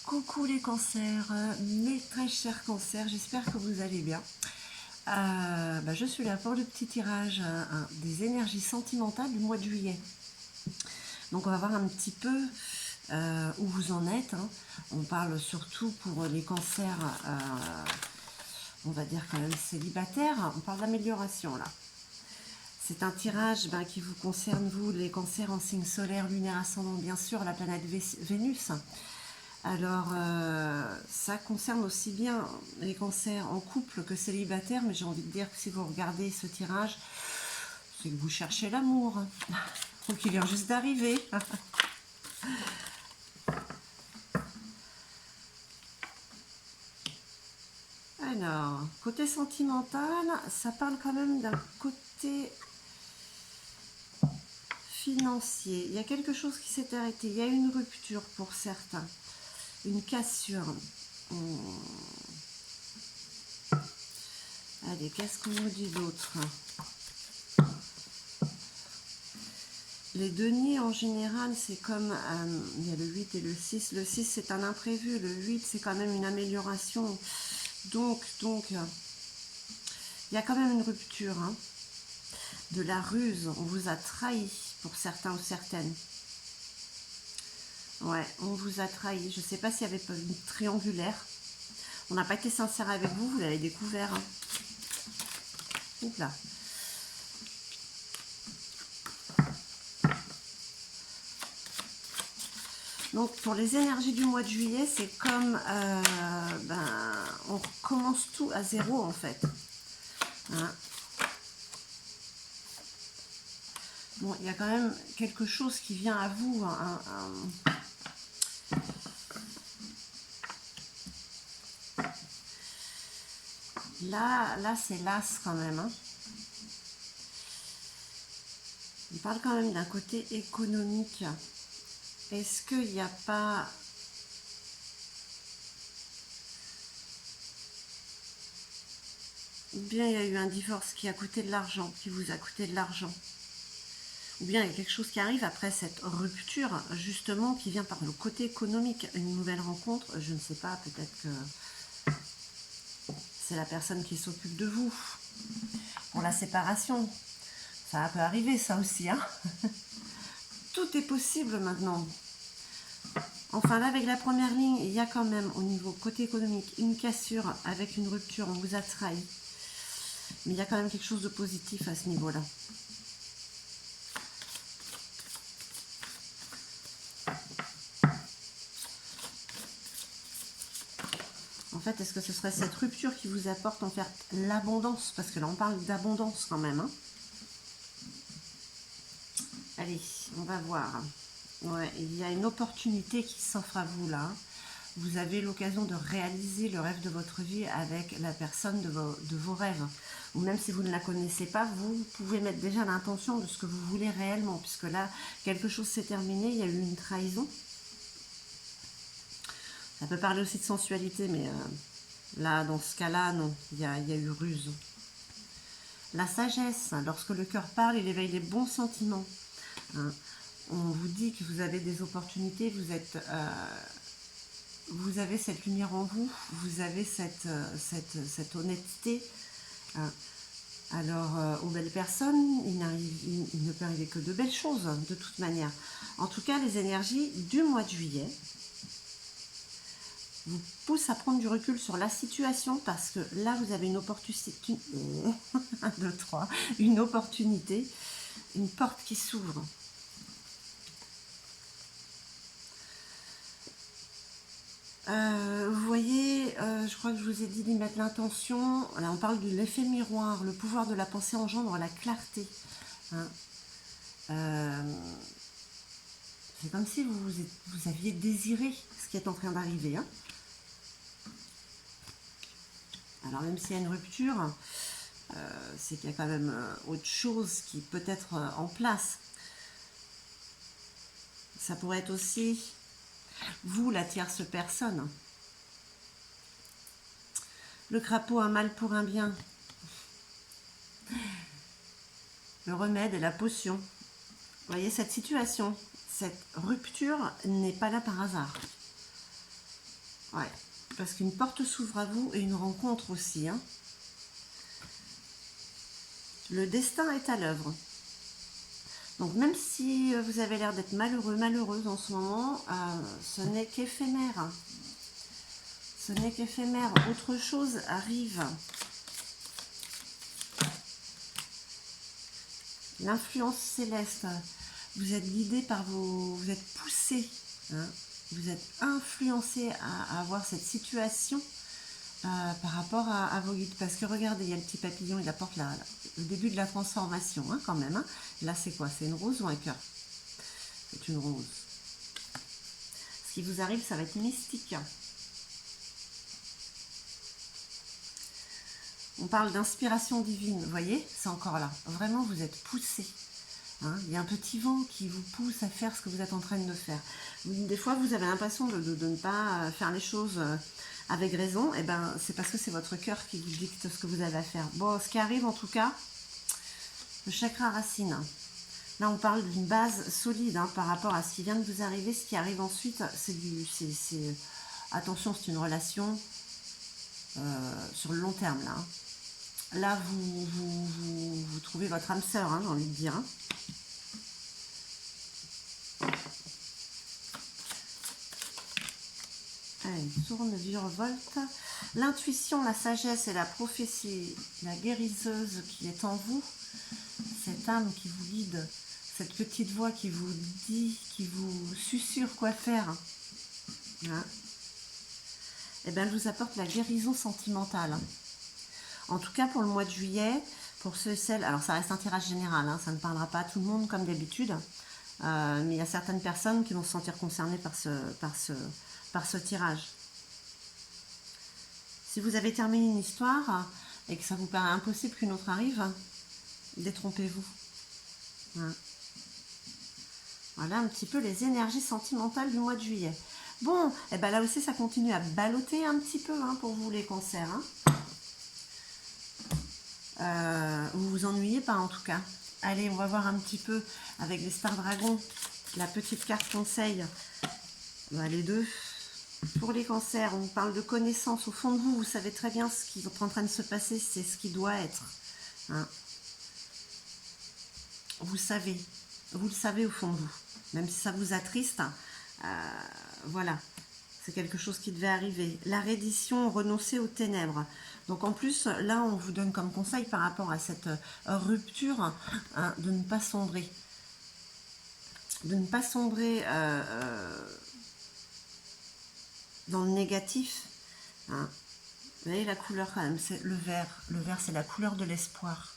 Coucou les cancers, mes très chers cancers, j'espère que vous allez bien. Je suis là pour le petit tirage des énergies sentimentales du mois de juillet. Donc on va voir un petit peu où vous en êtes. On parle surtout pour les cancers, on va dire quand même célibataires. On parle d'amélioration là. C'est un tirage qui vous concerne, vous, les cancers en signe solaire, lunaire, ascendant, bien sûr, la planète Vénus. Alors, ça concerne aussi bien les cancers en couple que célibataires, mais j'ai envie de dire que si vous regardez ce tirage, c'est que vous cherchez l'amour, ou qu'il vient juste d'arriver. Alors, côté sentimental, ça parle quand même d'un côté financier. Il y a quelque chose qui s'est arrêté, il y a une rupture pour certains, une cassure. Allez, qu'est-ce qu'on nous dit d'autre? Les deniers, en général, c'est comme... il y a le 8 et le 6. Le 6, c'est un imprévu. Le 8, c'est quand même une amélioration. Donc, il y a quand même une rupture. De la ruse. On vous a trahi, pour certains ou certaines. Ouais, on vous a trahi. Je ne sais pas s'il y avait pas une triangulaire. On n'a pas été sincère avec vous. Vous l'avez découvert. Oups là. Donc pour les énergies du mois de juillet, c'est comme on recommence tout à zéro en fait. Bon, il y a quand même quelque chose qui vient à vous. Là c'est l'as quand même. On parle quand même d'un côté économique. Est-ce qu'il n'y a pas... Ou bien il y a eu un divorce qui a coûté de l'argent, qui vous a coûté de l'argent. Ou bien il y a quelque chose qui arrive après cette rupture, justement, qui vient par le côté économique. Une nouvelle rencontre, je ne sais pas, peut-être que c'est la personne qui s'occupe de vous. Pour la séparation, ça peut arriver ça aussi. Tout est possible maintenant. Enfin là, avec la première ligne, il y a quand même au niveau côté économique une cassure avec une rupture, on vous a trahi. Mais il y a quand même quelque chose de positif à ce niveau-là. En fait, est-ce que ce serait cette rupture qui vous apporte en fait l'abondance? Parce que là, on parle d'abondance quand même. Allez, on va voir. Ouais, il y a une opportunité qui s'offre à vous là. Vous avez l'occasion de réaliser le rêve de votre vie avec la personne de vos rêves. Ou même si vous ne la connaissez pas, vous pouvez mettre déjà l'intention de ce que vous voulez réellement. Puisque là, quelque chose s'est terminé, il y a eu une trahison. Ça peut parler aussi de sensualité, mais là, dans ce cas-là, non, il y a eu ruse. La sagesse, lorsque le cœur parle, il éveille les bons sentiments. On vous dit que vous avez des opportunités, vous avez cette lumière en vous, vous avez cette honnêteté. Alors, aux belles personnes, il ne peut arriver que de belles choses, de toute manière. En tout cas, les énergies du mois de juillet vous poussent à prendre du recul sur la situation, parce que là, vous avez une opportunité, 1, 2, 3, une opportunité, une porte qui s'ouvre. Vous voyez, je crois que je vous ai dit d'y mettre l'intention. Là, on parle de l'effet miroir. Le pouvoir de la pensée engendre la clarté. C'est comme si vous aviez désiré ce qui est en train d'arriver. Alors, même s'il y a une rupture, c'est qu'il y a quand même autre chose qui peut être en place. Ça pourrait être aussi... vous, la tierce personne. Le crapaud, un mal pour un bien. Le remède et la potion. Vous voyez, cette situation, cette rupture n'est pas là par hasard. Ouais, parce qu'une porte s'ouvre à vous et une rencontre aussi. Hein. Le destin est à l'œuvre. Donc même si vous avez l'air d'être malheureux, malheureuse en ce moment, ce n'est qu'éphémère. Ce n'est qu'éphémère. Autre chose arrive. L'influence céleste. Vous êtes guidé par vos... Vous êtes poussé. Hein, vous êtes influencé à avoir cette situation par rapport à vos guides. Parce que regardez, il y a le petit papillon, il apporte le début de la transformation hein, quand même. Hein. Là, c'est quoi? C'est une rose ou un cœur? C'est une rose. Ce qui vous arrive, ça va être mystique. On parle d'inspiration divine, vous voyez? C'est encore là. Vraiment, vous êtes poussé. Hein, il y a un petit vent qui vous pousse à faire ce que vous êtes en train de faire. Des fois, vous avez l'impression de ne pas faire les choses avec raison. Et ben, c'est parce que c'est votre cœur qui vous dicte ce que vous avez à faire. Bon, ce qui arrive en tout cas, le chakra racine. Là, on parle d'une base solide hein, par rapport à ce qui vient de vous arriver. Ce qui arrive ensuite, attention, c'est une relation sur le long terme. Là, hein. Là vous trouvez votre âme sœur, hein, j'ai envie de dire. Hein. Allez, tourne, virevolte. L'intuition, la sagesse et la prophétie, la guériseuse qui est en vous, cette âme qui vous guide, cette petite voix qui vous dit, qui vous susurre quoi faire. Hein. Eh bien, elle vous apporte la guérison sentimentale. En tout cas, pour le mois de juillet, pour ceux et celles... Alors, ça reste un tirage général, hein, ça ne parlera pas à tout le monde comme d'habitude. Mais il y a certaines personnes qui vont se sentir concernées par ce tirage. Si vous avez terminé une histoire et que ça vous paraît impossible qu'une autre arrive, détrompez-vous. Hein. Voilà un petit peu les énergies sentimentales du mois de juillet. Bon, et ben là aussi, ça continue à balloter un petit peu hein, pour vous les cancers. Hein. Vous vous ennuyez pas en tout cas. Allez, on va voir un petit peu avec les Stars Dragons, la petite carte conseil. Ben, les deux. Pour les cancers, on parle de connaissance. Au fond de vous, vous savez très bien ce qui est en train de se passer, c'est ce qui doit être. Hein. Vous le savez au fond de vous. Même si ça vous attriste, voilà. C'est quelque chose qui devait arriver. La reddition, renoncer aux ténèbres. Donc en plus, là, on vous donne comme conseil par rapport à cette rupture, hein, de ne pas sombrer. De ne pas sombrer dans le négatif. Hein. Vous voyez la couleur quand même, c'est le vert. Le vert, c'est la couleur de l'espoir.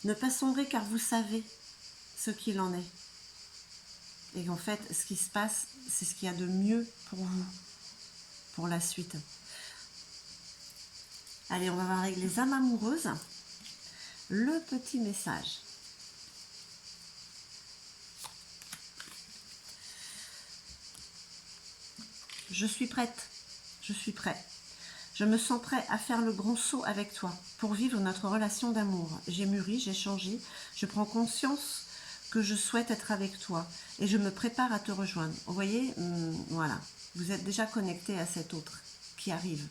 Ne pas sombrer car vous savez ce qu'il en est. Et en fait, ce qui se passe, c'est ce qu'il y a de mieux pour vous, pour la suite. Allez, on va voir avec les âmes amoureuses le petit message. Je suis prête, je suis prêt. Je me sens prêt à faire le grand saut avec toi pour vivre notre relation d'amour. J'ai mûri, j'ai changé, je prends conscience que je souhaite être avec toi et je me prépare à te rejoindre. Vous voyez, voilà, vous êtes déjà connecté à cet autre qui arrive.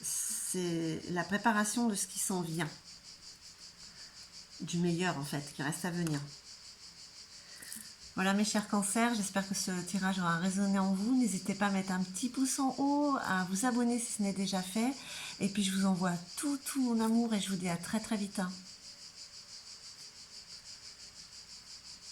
C'est la préparation de ce qui s'en vient, du meilleur en fait, qui reste à venir. Voilà mes chers cancers, j'espère que ce tirage aura résonné en vous. N'hésitez pas à mettre un petit pouce en haut, à vous abonner si ce n'est déjà fait. Et puis je vous envoie tout mon amour et je vous dis à très très vite.